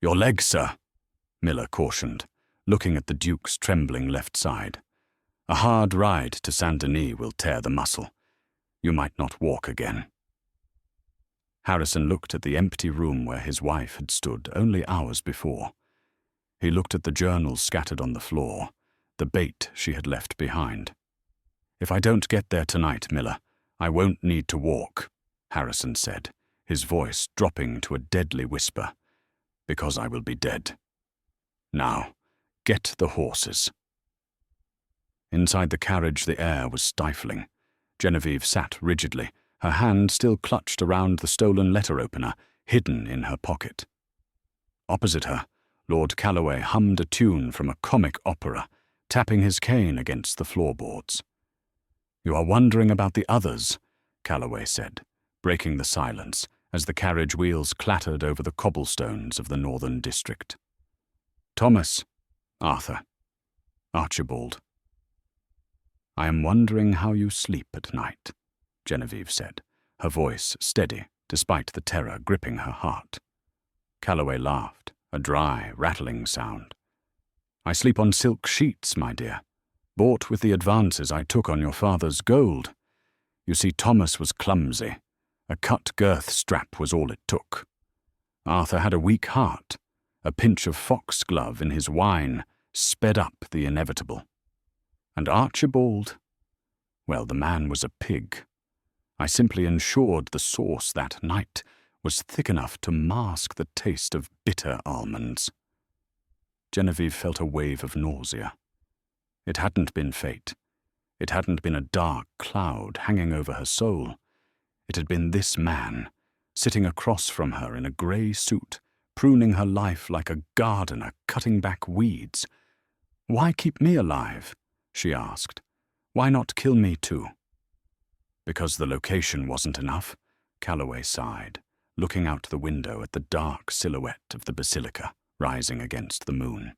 "Your legs, sir," Miller cautioned, looking at the Duke's trembling left side. "A hard ride to Saint-Denis will tear the muscle. You might not walk again." Harrison looked at the empty room where his wife had stood only hours before. He looked at the journals scattered on the floor, the bait she had left behind. "If I don't get there tonight, Miller, I won't need to walk," Harrison said, his voice dropping to a deadly whisper, "because I will be dead. Now, get the horses." Inside the carriage the air was stifling. Genevieve sat rigidly, her hand still clutched around the stolen letter opener, hidden in her pocket. Opposite her, Lord Calloway hummed a tune from a comic opera, tapping his cane against the floorboards. "You are wondering about the others," Calloway said, breaking the silence as the carriage wheels clattered over the cobblestones of the northern district. "Thomas, Arthur, Archibald." "I am wondering how you sleep at night," Genevieve said, her voice steady despite the terror gripping her heart. Calloway laughed, a dry, rattling sound. "I sleep on silk sheets, my dear, bought with the advances I took on your father's gold. You see, Thomas was clumsy. A cut girth strap was all it took. Arthur had a weak heart. A pinch of foxglove in his wine sped up the inevitable. And Archibald, well, the man was a pig. I simply ensured the sauce that night was thick enough to mask the taste of bitter almonds." Genevieve felt a wave of nausea. It hadn't been fate. It hadn't been a dark cloud hanging over her soul. It had been this man, sitting across from her in a grey suit, pruning her life like a gardener cutting back weeds. "Why keep me alive?" she asked. "Why not kill me too?" "Because the location wasn't enough," Calloway sighed, looking out the window at the dark silhouette of the basilica rising against the moon.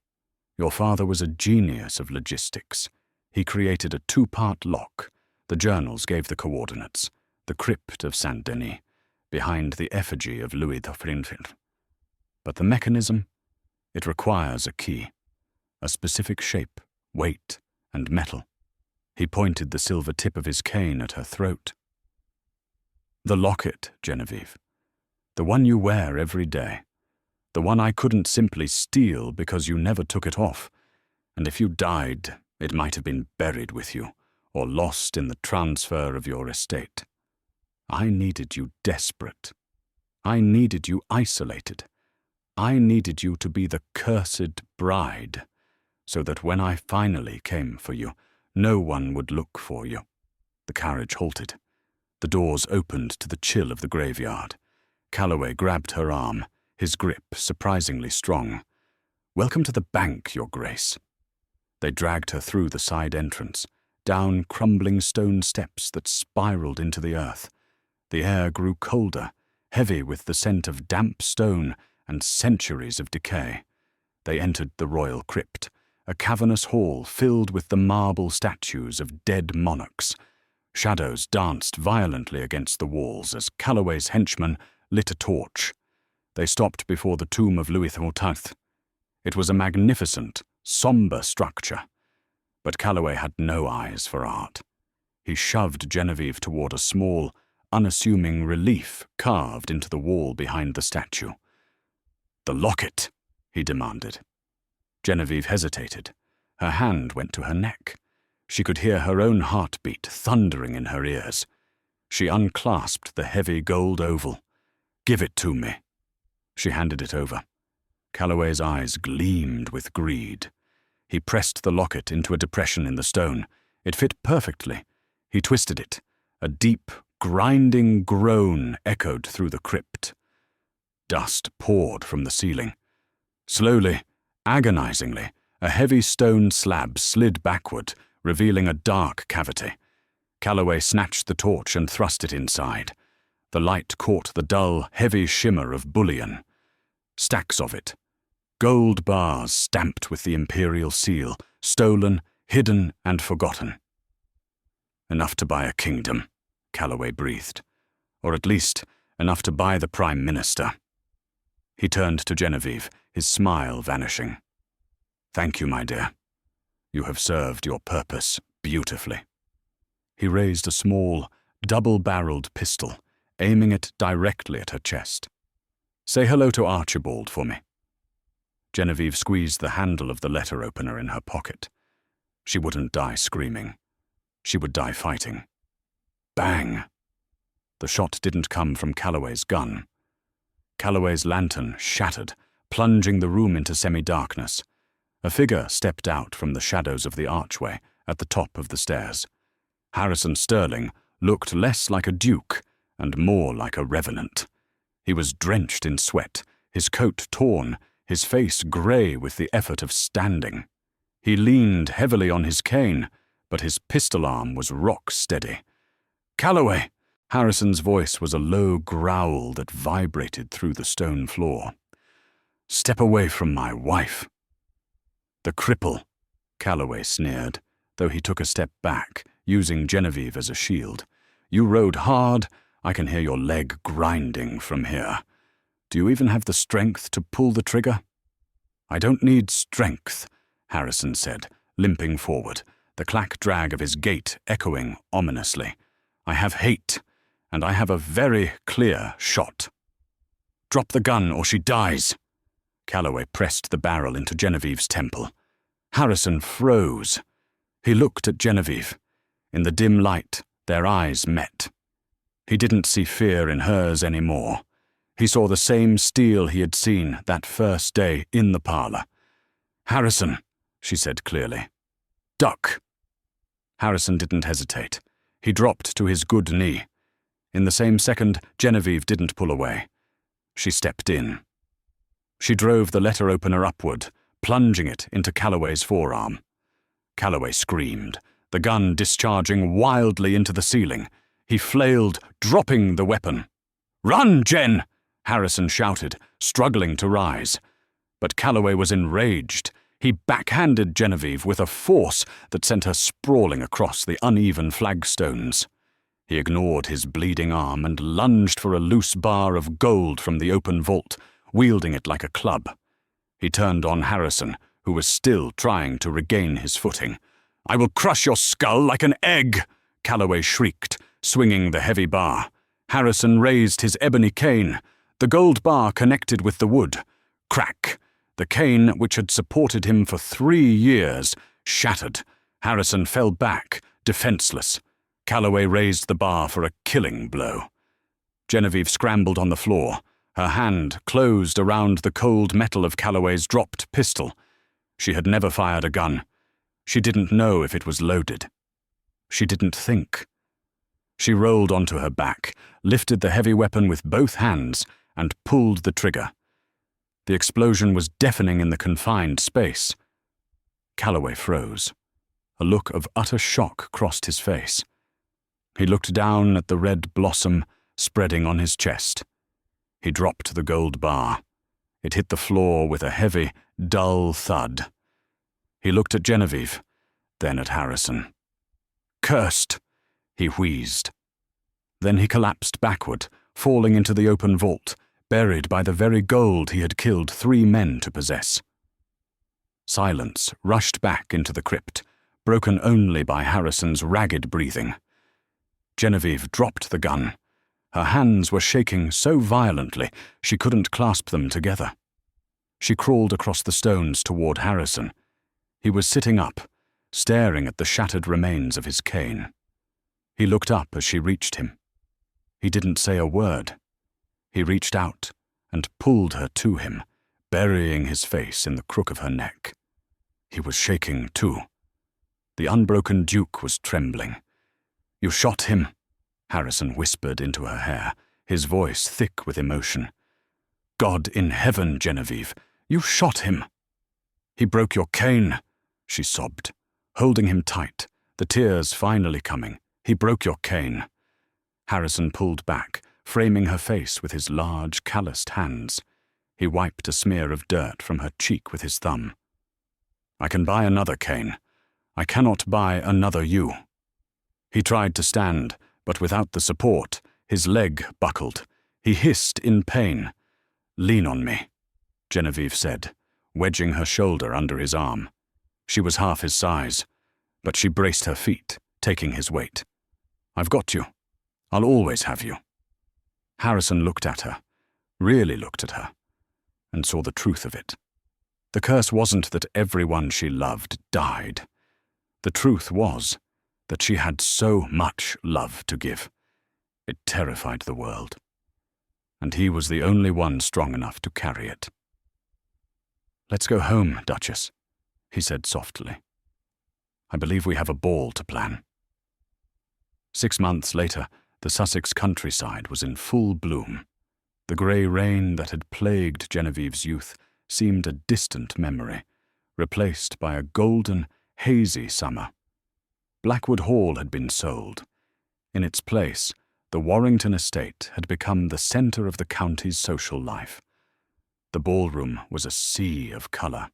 "Your father was a genius of logistics. He created a 2-part lock. The journals gave the coordinates, the crypt of Saint-Denis, behind the effigy of Louis XIV. But the mechanism? It requires a key, a specific shape, weight, and metal." He pointed the silver tip of his cane at her throat. "The locket, Genevieve. The one you wear every day. The one I couldn't simply steal because you never took it off. And if you died, it might have been buried with you, or lost in the transfer of your estate. I needed you desperate. I needed you isolated. I needed you to be the cursed bride, so that when I finally came for you, no one would look for you." The carriage halted. The doors opened to the chill of the graveyard. Calloway grabbed her arm, his grip surprisingly strong. "Welcome to the bank, Your Grace." They dragged her through the side entrance, down crumbling stone steps that spiraled into the earth. The air grew colder, heavy with the scent of damp stone and centuries of decay. They entered the royal crypt, a cavernous hall filled with the marble statues of dead monarchs. Shadows danced violently against the walls as Calloway's henchmen lit a torch. They stopped before the tomb of Louis XIV. It was a magnificent, somber structure, but Calloway had no eyes for art. He shoved Genevieve toward a small, unassuming relief carved into the wall behind the statue. "The locket," he demanded. Genevieve hesitated. Her hand went to her neck. She could hear her own heartbeat thundering in her ears. She unclasped the heavy gold oval. "Give it to me." She handed it over. Calloway's eyes gleamed with greed. He pressed the locket into a depression in the stone. It fit perfectly. He twisted it. A deep, grinding groan echoed through the crypt. Dust poured from the ceiling. Slowly, agonizingly, a heavy stone slab slid backward, revealing a dark cavity. Calloway snatched the torch and thrust it inside. The light caught the dull, heavy shimmer of bullion. Stacks of it. Gold bars stamped with the imperial seal, stolen, hidden, and forgotten. "Enough to buy a kingdom," Calloway breathed. "Or at least, enough to buy the Prime Minister." He turned to Genevieve, his smile vanishing. "Thank you, my dear. You have served your purpose beautifully." He raised a small, double-barreled pistol, aiming it directly at her chest. "Say hello to Archibald for me." Genevieve squeezed the handle of the letter opener in her pocket. She wouldn't die screaming. She would die fighting. Bang! The shot didn't come from Calloway's gun. Calloway's lantern shattered, plunging the room into semi-darkness. A figure stepped out from the shadows of the archway at the top of the stairs. Harrison Sterling looked less like a duke and more like a revenant. He was drenched in sweat, his coat torn, his face grey with the effort of standing. He leaned heavily on his cane, but his pistol arm was rock steady. "Calloway!" Harrison's voice was a low growl that vibrated through the stone floor. "Step away from my wife." "The cripple," Calloway sneered, though he took a step back, using Genevieve as a shield. "You rode hard. I can hear your leg grinding from here. Do you even have the strength to pull the trigger?" "I don't need strength," Harrison said, limping forward, the clack-drag of his gait echoing ominously. "I have hate, and I have a very clear shot." "Drop the gun or she dies." Calloway pressed the barrel into Genevieve's temple. Harrison froze. He looked at Genevieve. In the dim light, their eyes met. He didn't see fear in hers anymore. He saw the same steel he had seen that first day in the parlor. "Harrison," she said clearly. "Duck." Harrison didn't hesitate. He dropped to his good knee. In the same second, Genevieve didn't pull away. She stepped in. She drove the letter opener upward, plunging it into Calloway's forearm. Calloway screamed, the gun discharging wildly into the ceiling. He flailed, dropping the weapon. "Run, Jen!" Harrison shouted, struggling to rise. But Calloway was enraged. He backhanded Genevieve with a force that sent her sprawling across the uneven flagstones. He ignored his bleeding arm and lunged for a loose bar of gold from the open vault, wielding it like a club. He turned on Harrison, who was still trying to regain his footing. "I will crush your skull like an egg!" Calloway shrieked, swinging the heavy bar. Harrison raised his ebony cane. The gold bar connected with the wood. Crack! The cane, which had supported him for 3 years, shattered. Harrison fell back, defenseless. Calloway raised the bar for a killing blow. Genevieve scrambled on the floor. Her hand closed around the cold metal of Calloway's dropped pistol. She had never fired a gun. She didn't know if it was loaded. She didn't think. She rolled onto her back, lifted the heavy weapon with both hands, and pulled the trigger. The explosion was deafening in the confined space. Calloway froze. A look of utter shock crossed his face. He looked down at the red blossom spreading on his chest. He dropped the gold bar. It hit the floor with a heavy, dull thud. He looked at Genevieve, then at Harrison. "Cursed!" he wheezed. Then he collapsed backward, falling into the open vault, buried by the very gold he had killed 3 men to possess. Silence rushed back into the crypt, broken only by Harrison's ragged breathing. Genevieve dropped the gun. Her hands were shaking so violently she couldn't clasp them together. She crawled across the stones toward Harrison. He was sitting up, staring at the shattered remains of his cane. He looked up as she reached him. He didn't say a word. He reached out and pulled her to him, burying his face in the crook of her neck. He was shaking too. The unbroken Duke was trembling. "You shot him," Harrison whispered into her hair, his voice thick with emotion. "God in heaven, Genevieve, you shot him." "He broke your cane," she sobbed, holding him tight, the tears finally coming. "He broke your cane." Harrison pulled back, framing her face with his large, calloused hands. He wiped a smear of dirt from her cheek with his thumb. "I can buy another cane. I cannot buy another you." He tried to stand, but without the support, his leg buckled. He hissed in pain. "Lean on me," Genevieve said, wedging her shoulder under his arm. She was half his size, but she braced her feet, taking his weight. "I've got you. I'll always have you." Harrison looked at her, really looked at her, and saw the truth of it. The curse wasn't that everyone she loved died. The truth was that she had so much love to give. It terrified the world. And he was the only one strong enough to carry it. "Let's go home, Duchess," he said softly. "I believe we have a ball to plan." 6 months later, the Sussex countryside was in full bloom. The grey rain that had plagued Genevieve's youth seemed a distant memory, replaced by a golden, hazy summer. Blackwood Hall had been sold. In its place, the Warrington estate had become the centre of the county's social life. The ballroom was a sea of colour.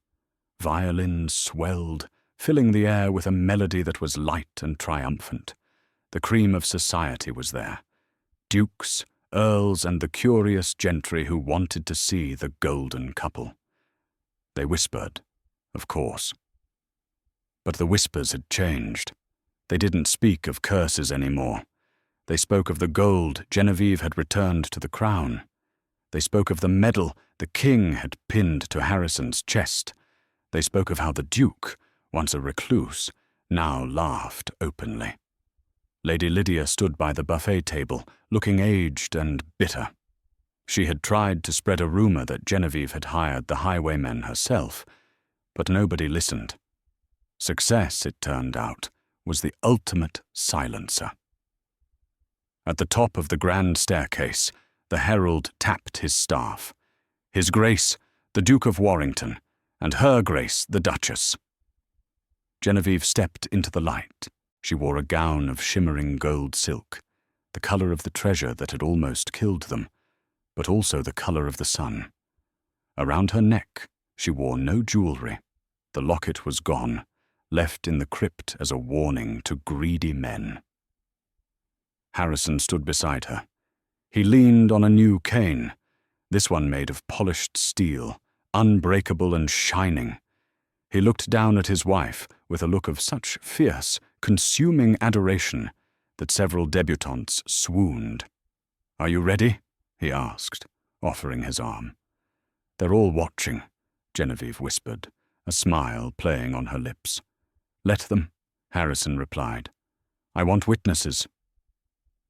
Violins swelled, filling the air with a melody that was light and triumphant. The cream of society was there. Dukes, earls, and the curious gentry who wanted to see the golden couple. They whispered, of course. But the whispers had changed. They didn't speak of curses anymore. They spoke of the gold Genevieve had returned to the crown. They spoke of the medal the king had pinned to Harrison's chest. They spoke of how the Duke, once a recluse, now laughed openly. Lady Lydia stood by the buffet table, looking aged and bitter. She had tried to spread a rumour that Genevieve had hired the highwaymen herself, But nobody listened. Success, it turned out, was the ultimate silencer. At the top of the grand staircase, the herald tapped his staff. His Grace, the Duke of Warrington, and Her Grace, the Duchess. Genevieve stepped into the light. She wore a gown of shimmering gold silk, the color of the treasure that had almost killed them, but also the color of the sun. Around her neck, she wore no jewelry. The locket was gone, left in the crypt as a warning to greedy men. Harrison stood beside her. He leaned on a new cane, this one made of polished steel, unbreakable and shining. He looked down at his wife with a look of such fierce, consuming adoration that several debutantes swooned. "Are you ready?" he asked, offering his arm. "They're all watching," Genevieve whispered, a smile playing on her lips. "Let them," Harrison replied. "I want witnesses."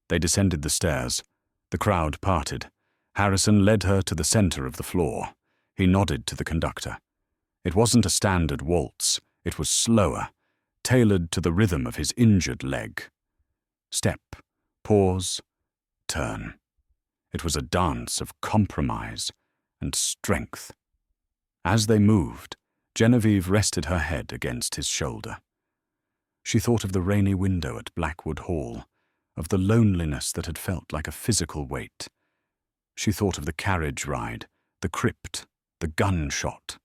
They descended the stairs. The crowd parted. Harrison led her to the center of the floor. He nodded to the conductor. It wasn't a standard waltz. It was slower, tailored to the rhythm of his injured leg. Step, pause, turn. It was a dance of compromise and strength. As they moved, Genevieve rested her head against his shoulder. She thought of the rainy window at Blackwood Hall, of the loneliness that had felt like a physical weight. She thought of the carriage ride, the crypt, the gunshot.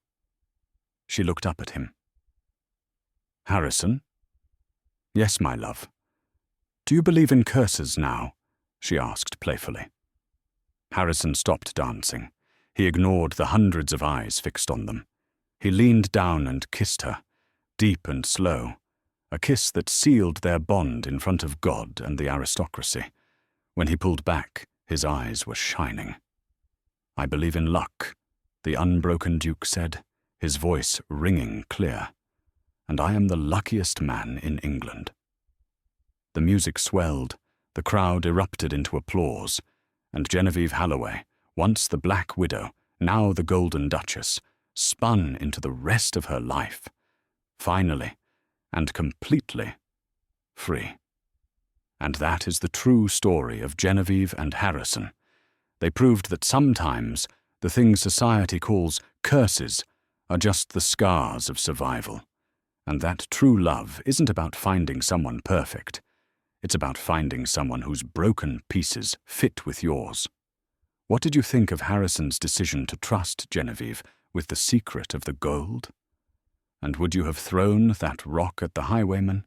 She looked up at him. "Harrison?" "Yes, my love." "Do you believe in curses now?" she asked playfully. Harrison stopped dancing. He ignored the hundreds of eyes fixed on them. He leaned down and kissed her, deep and slow, a kiss that sealed their bond in front of God and the aristocracy. When he pulled back, his eyes were shining. "I believe in luck," the unbroken Duke said, his voice ringing clear. "And I am the luckiest man in England." The music swelled, the crowd erupted into applause, and Genevieve Halloway, once the Black Widow, now the Golden Duchess, spun into the rest of her life, finally and completely free. And that is the true story of Genevieve and Harrison. They proved that sometimes the things society calls curses are just the scars of survival, and that true love isn't about finding someone perfect. It's about finding someone whose broken pieces fit with yours. What did you think of Harrison's decision to trust Genevieve with the secret of the gold? And would you have thrown that rock at the highwayman?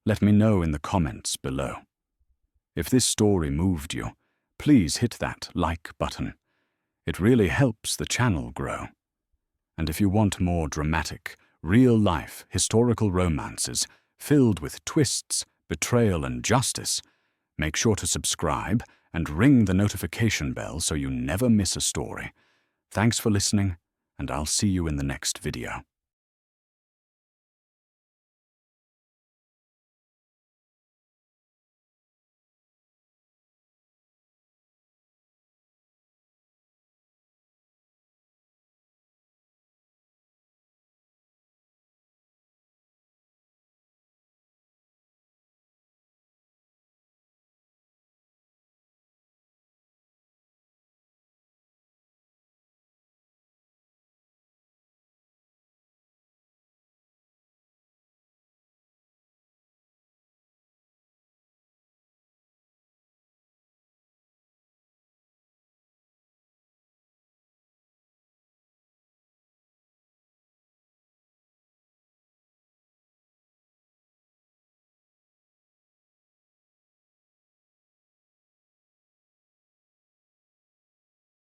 Let me know in the comments below. If this story moved you, please hit that like button. It really helps the channel grow. And if you want more dramatic, real-life historical romances filled with twists, betrayal, and justice, make sure to subscribe and ring the notification bell so you never miss a story. Thanks for listening, and I'll see you in the next video.